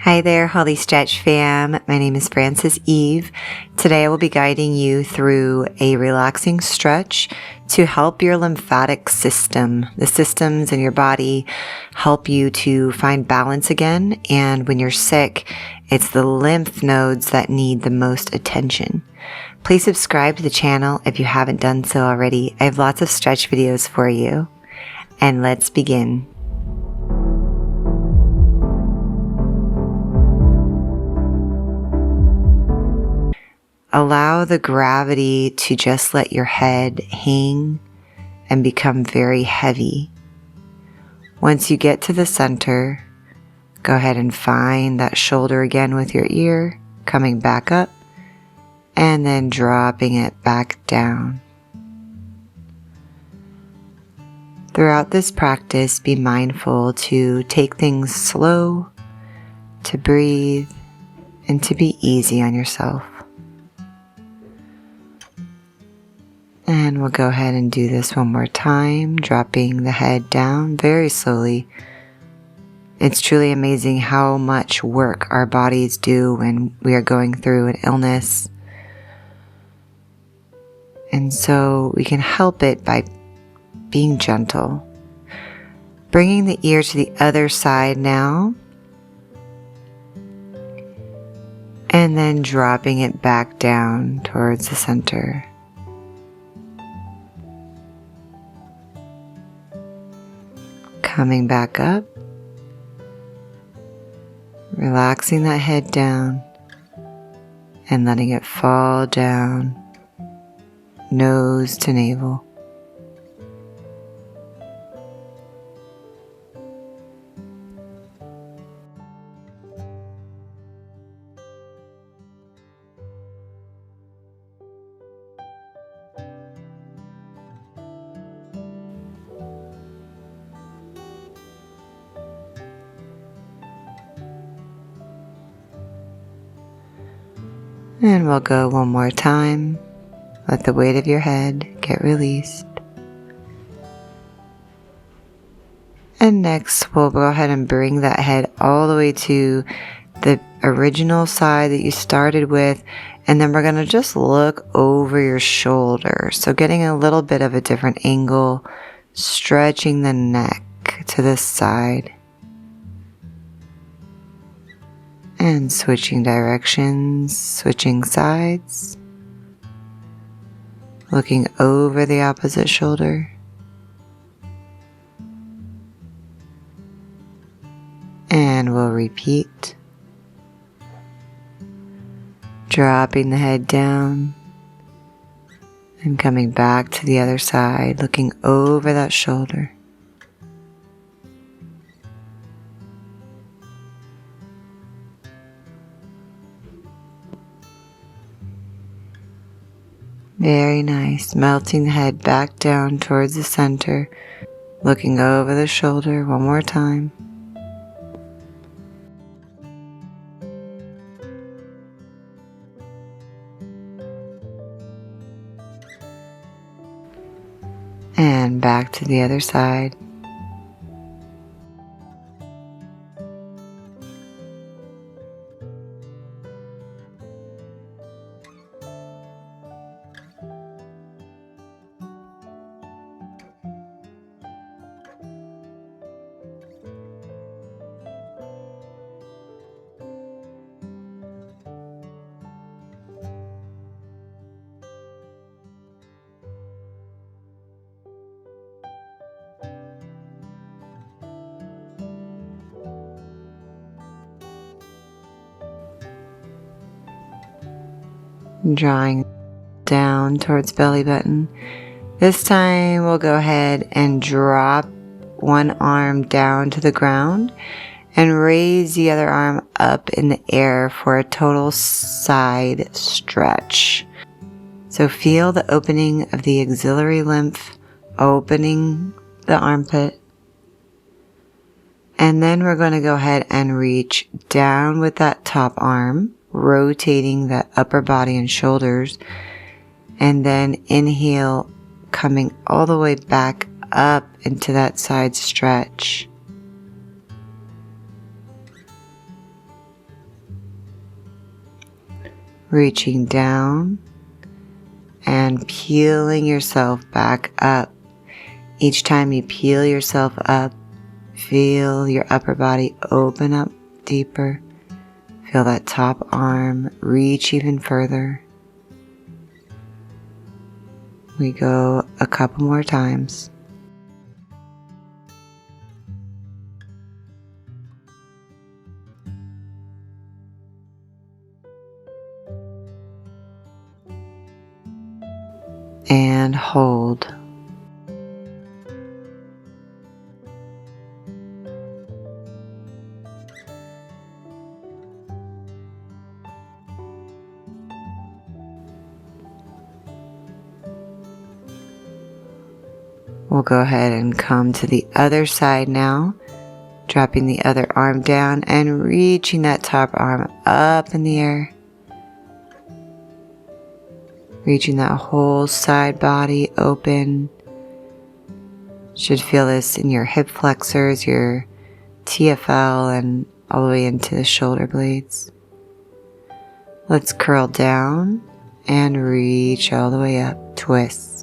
Hi there, Holistretch fam. My name is Frances Eve. Today I will be guiding you through a relaxing stretch to help your lymphatic system. The systems in your body help you to find balance again, and when you're sick, it's the lymph nodes that need the most attention. Please subscribe to the channel if you haven't done so already. I have lots of stretch videos for you. And let's begin. Allow the gravity to just let your head hang and become very heavy. Once you get to the center, go ahead and find that shoulder again with your ear, coming back up, and then dropping it back down. Throughout this practice, be mindful to take things slow, to breathe, and to be easy on yourself. And we'll go ahead and do this one more time, dropping the head down very slowly. It's truly amazing how much work our bodies do when we are going through an illness. And so we can help it by being gentle. Bringing the ear to the other side now. And then dropping it back down towards the center. Coming back up, relaxing that head down and letting it fall down, nose to navel. And we'll go one more time. Let the weight of your head get released. And next, we'll go ahead and bring that head all the way to the original side that you started with. And then we're going to just look over your shoulder. So getting a little bit of a different angle, stretching the neck to this side. And switching directions, switching sides, looking over the opposite shoulder, and we'll repeat, dropping the head down and coming back to the other side, looking over that shoulder. Very nice. Melting the head back down towards the center, looking over the shoulder one more time. And back to the other side. Drawing down towards belly button. This time we'll go ahead and drop one arm down to the ground and raise the other arm up in the air for a total side stretch. So feel the opening of the axillary lymph, opening the armpit. And then we're going to go ahead and reach down with that top arm, rotating the upper body and shoulders, and then inhale, coming all the way back up into that side stretch. reaching down and peeling yourself back up. Each time you peel yourself up, feel your upper body open up deeper. Feel that top arm reach even further. We go a couple more times. And hold. We'll go ahead and come to the other side now, dropping the other arm down and reaching that top arm up in the air. Reaching that whole side body open. Should feel this in your hip flexors, your TFL, and all the way into the shoulder blades. Let's curl down and reach all the way up. Twist.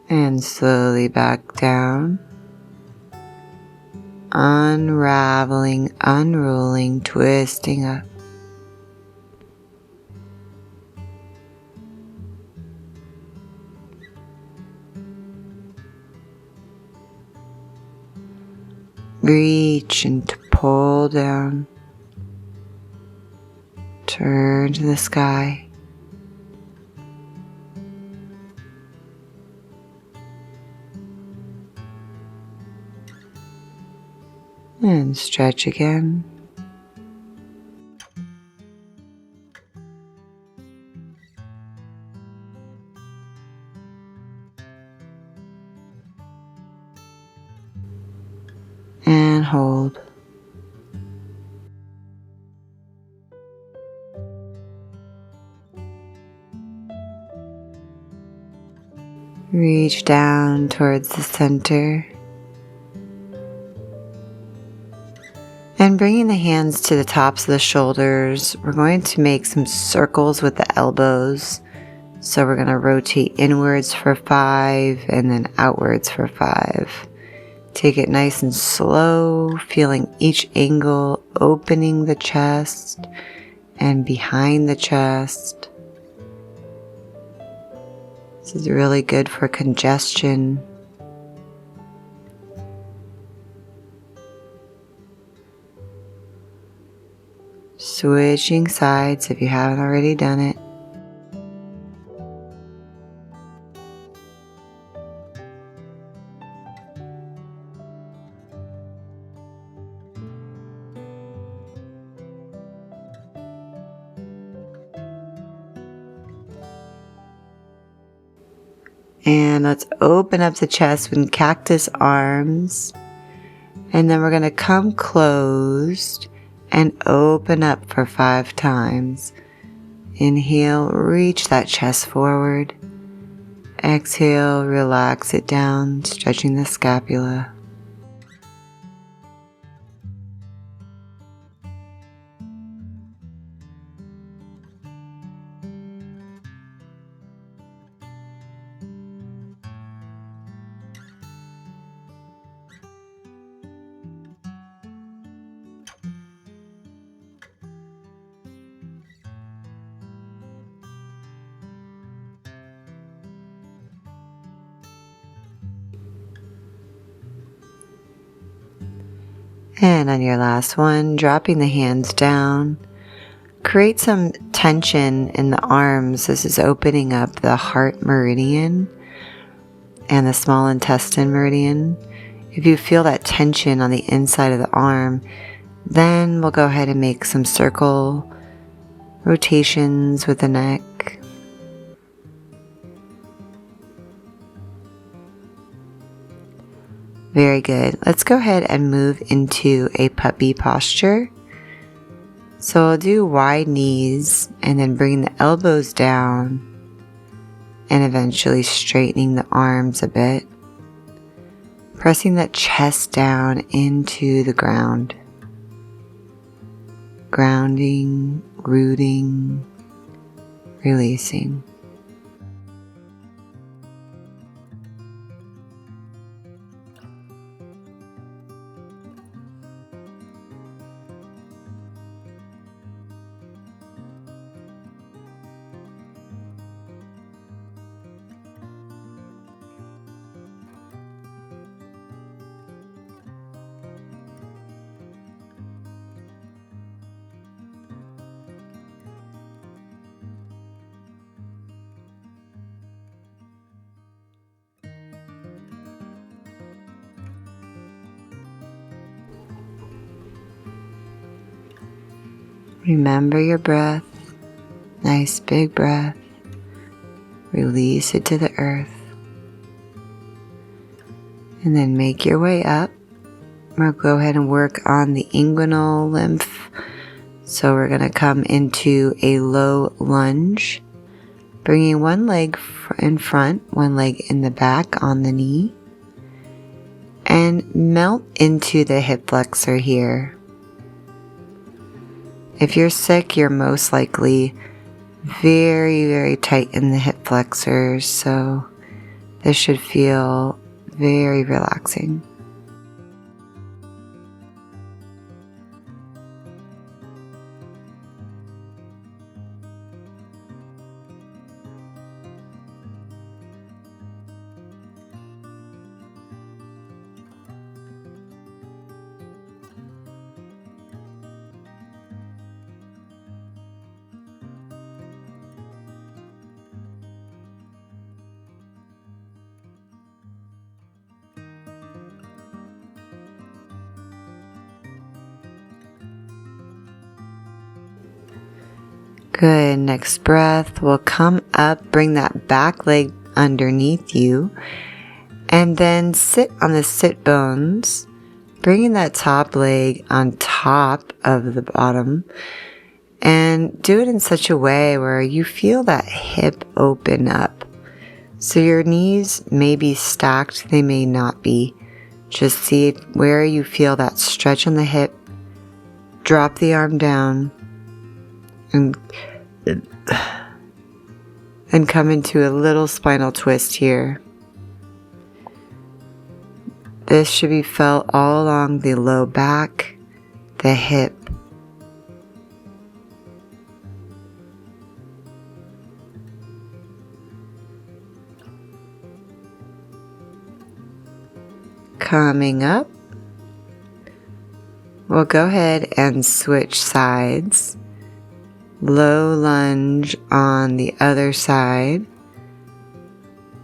And slowly back down, unraveling, unrolling, twisting up. Reach and pull down, turn to the sky. And stretch again. And hold. Reach down towards the center. And bringing the hands to the tops of the shoulders, we're going to make some circles with the elbows. So we're going to rotate inwards for 5 and then outwards for 5. Take it nice and slow, feeling each angle opening the chest and behind the chest. This is really good for congestion. Switching sides if you haven't already done it. And let's open up the chest with cactus arms. And then we're going to come closed and open up for 5 times. Inhale, reach that chest forward. Exhale, relax it down, stretching the scapula. And on your last one, dropping the hands down, create some tension in the arms. This is opening up the heart meridian and the small intestine meridian. If you feel that tension on the inside of the arm, then we'll go ahead and make some circle rotations with the neck. Very good. Let's go ahead and move into a puppy posture. So I'll do wide knees and then bring the elbows down and eventually straightening the arms a bit. Pressing that chest down into the ground. Grounding, rooting, releasing. Remember your breath, nice big breath, release it to the earth, and then make your way up. We'll go ahead and work on the inguinal lymph. So we're going to come into a low lunge, bringing one leg in front, one leg in the back on the knee, and melt into the hip flexor here. If you're sick, you're most likely very, very tight in the hip flexors, so this should feel very relaxing. Good. Next breath, we'll come up, bring that back leg underneath you, and then sit on the sit bones, bringing that top leg on top of the bottom, and do it in such a way where you feel that hip open up. So your knees may be stacked, they may not be. Just see where you feel that stretch on the hip. Drop the arm down and come into a little spinal twist here. This should be felt all along the low back, the hip. Coming up, we'll go ahead and switch sides. Low lunge on the other side,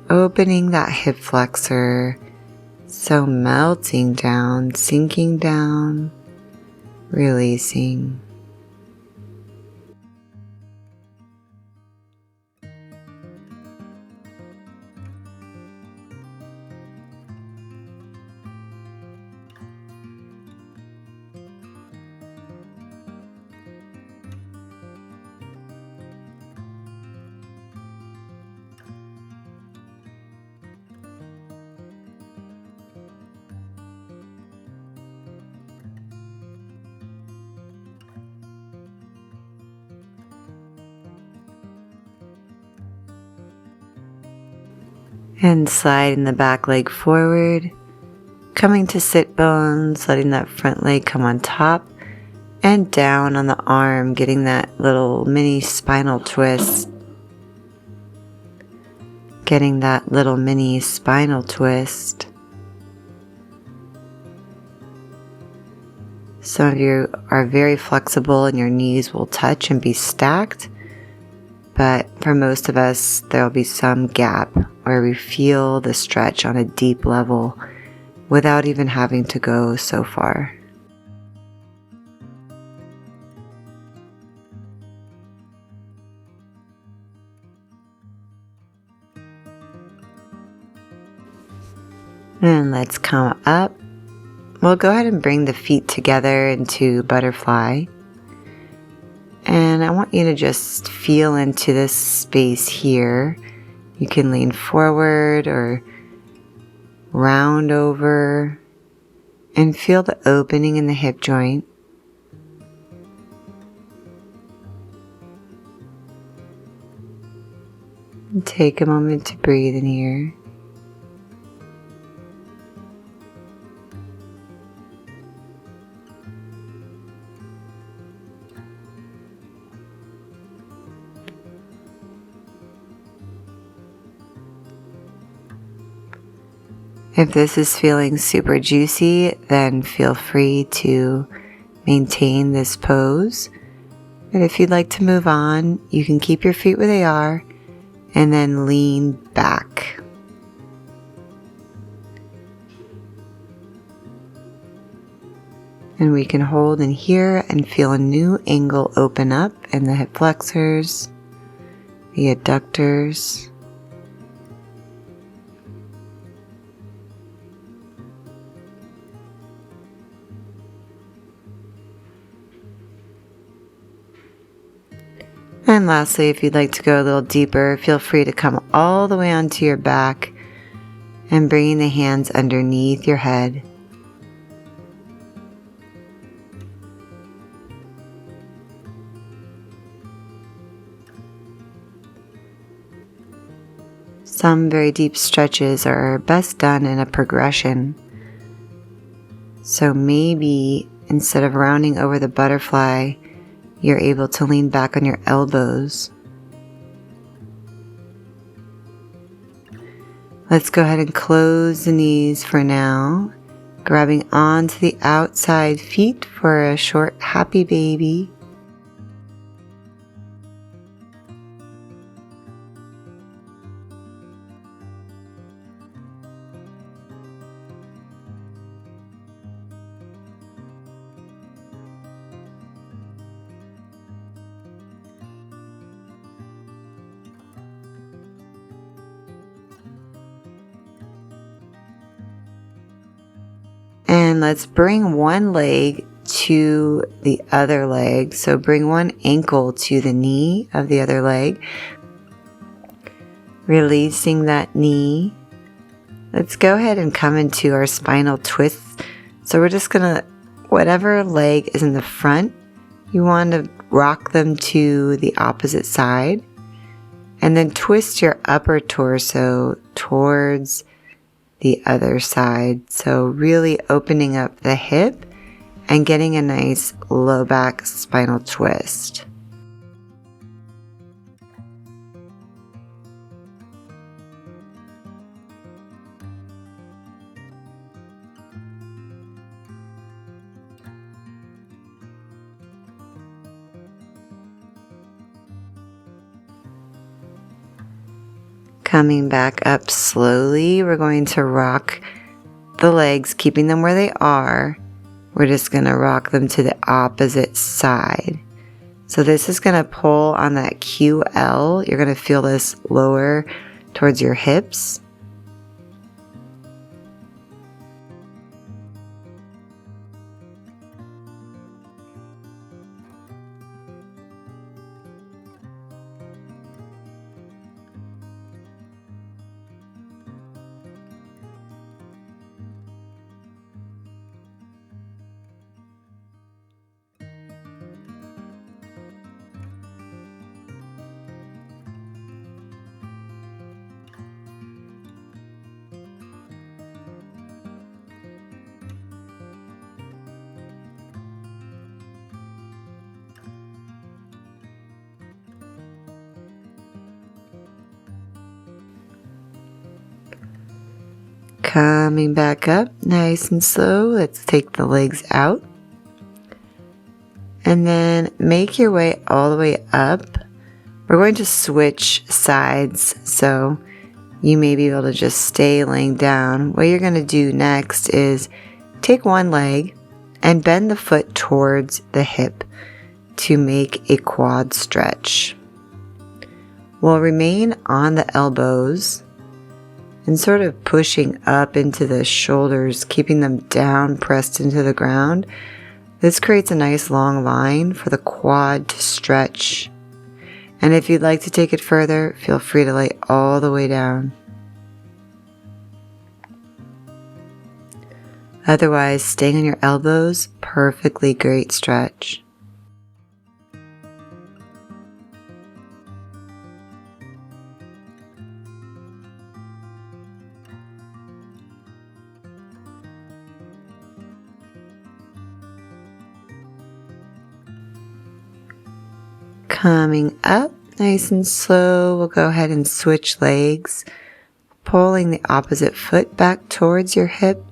opening that hip flexor, so melting down, sinking down, releasing. And sliding the back leg forward, coming to sit bones, letting that front leg come on top and down on the arm, getting that little mini spinal twist. Getting that little mini spinal twist. Some of you are very flexible and your knees will touch and be stacked. But for most of us, there will be some gap where we feel the stretch on a deep level without even having to go so far. And let's come up. We'll go ahead and bring the feet together into butterfly. And I want you to just feel into this space here. You can lean forward or round over and feel the opening in the hip joint. And take a moment to breathe in here. If this is feeling super juicy, then feel free to maintain this pose. And if you'd like to move on, you can keep your feet where they are and then lean back. And we can hold in here and feel a new angle open up in the hip flexors, the adductors. And lastly, if you'd like to go a little deeper, feel free to come all the way onto your back and bringing the hands underneath your head. Some very deep stretches are best done in a progression. So maybe instead of rounding over the butterfly, you're able to lean back on your elbows. Let's go ahead and close the knees for now, grabbing onto the outside feet for a short happy baby. And let's bring one leg to the other leg. So bring one ankle to the knee of the other leg. Releasing that knee. Let's go ahead and come into our spinal twist. So we're just gonna, whatever leg is in the front, you want to rock them to the opposite side. And then twist your upper torso towards the other side. So really opening up the hip and getting a nice low back spinal twist. Coming back up slowly, we're going to rock the legs, keeping them where they are. We're just going to rock them to the opposite side. So this is going to pull on that QL. You're going to feel this lower towards your hips. Coming back up nice and slow. Let's take the legs out. And then make your way all the way up. We're going to switch sides, so you may be able to just stay laying down. What you're going to do next is take one leg and bend the foot towards the hip to make a quad stretch. We'll remain on the elbows and sort of pushing up into the shoulders, keeping them down, pressed into the ground. This creates a nice long line for the quad to stretch. And if you'd like to take it further, feel free to lay all the way down. Otherwise, staying on your elbows, perfectly great stretch. Coming up nice and slow, we'll go ahead and switch legs. Pulling the opposite foot back towards your hip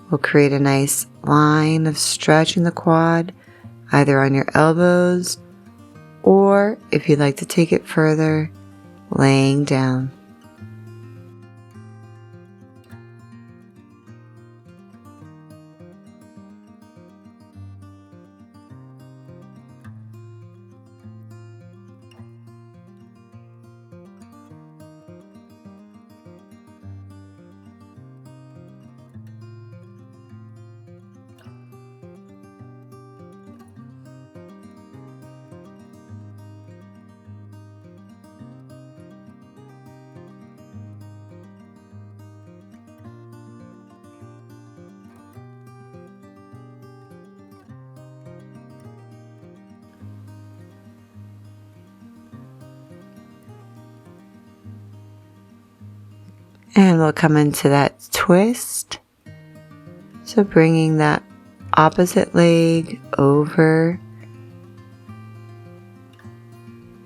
will create a nice line of stretch in the quad, either on your elbows or, if you'd like to take it further, laying down. And we'll come into that twist. So bringing that opposite leg over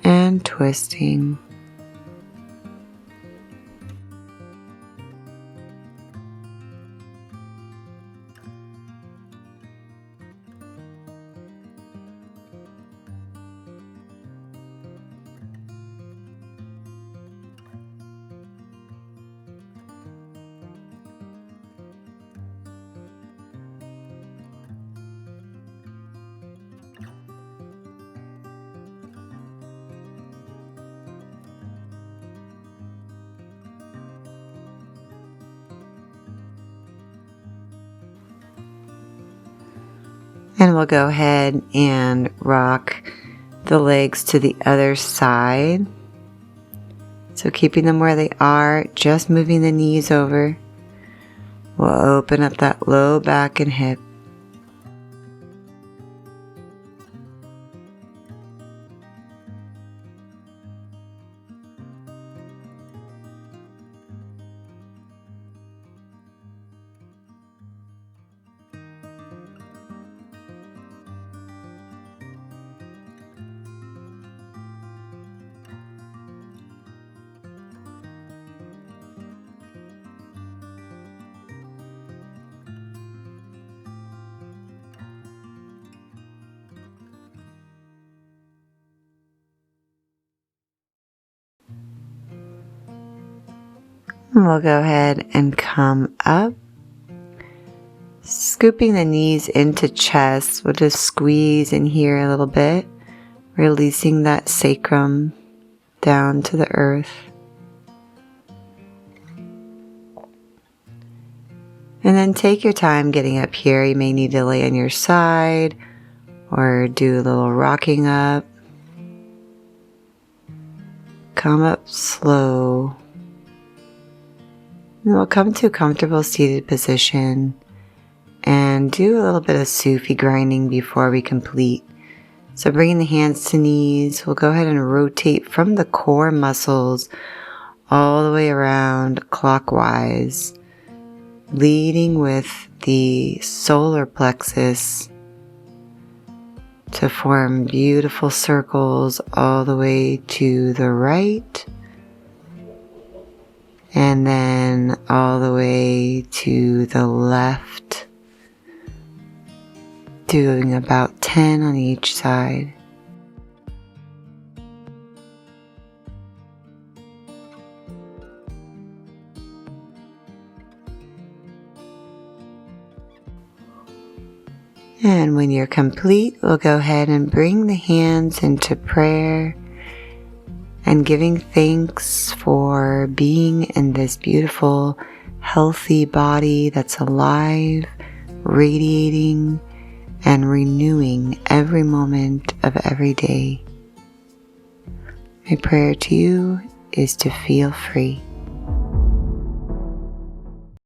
and twisting. And we'll go ahead and rock the legs to the other side. So keeping them where they are, just moving the knees over. We'll open up that low back and hip. And we'll go ahead and come up, scooping the knees into chest. We'll just squeeze in here a little bit, releasing that sacrum down to the earth. And then take your time getting up here. You may need to lay on your side or do a little rocking up. Come up slow. And we'll come to a comfortable seated position and do a little bit of Sufi grinding before we complete. So bringing the hands to knees, we'll go ahead and rotate from the core muscles all the way around clockwise, leading with the solar plexus to form beautiful circles all the way to the right. And then all the way to the left, doing about 10 on each side. And when you're complete, we'll go ahead and bring the hands into prayer and giving thanks for being in this beautiful, healthy body that's alive, radiating, and renewing every moment of every day. My prayer to you is to feel free.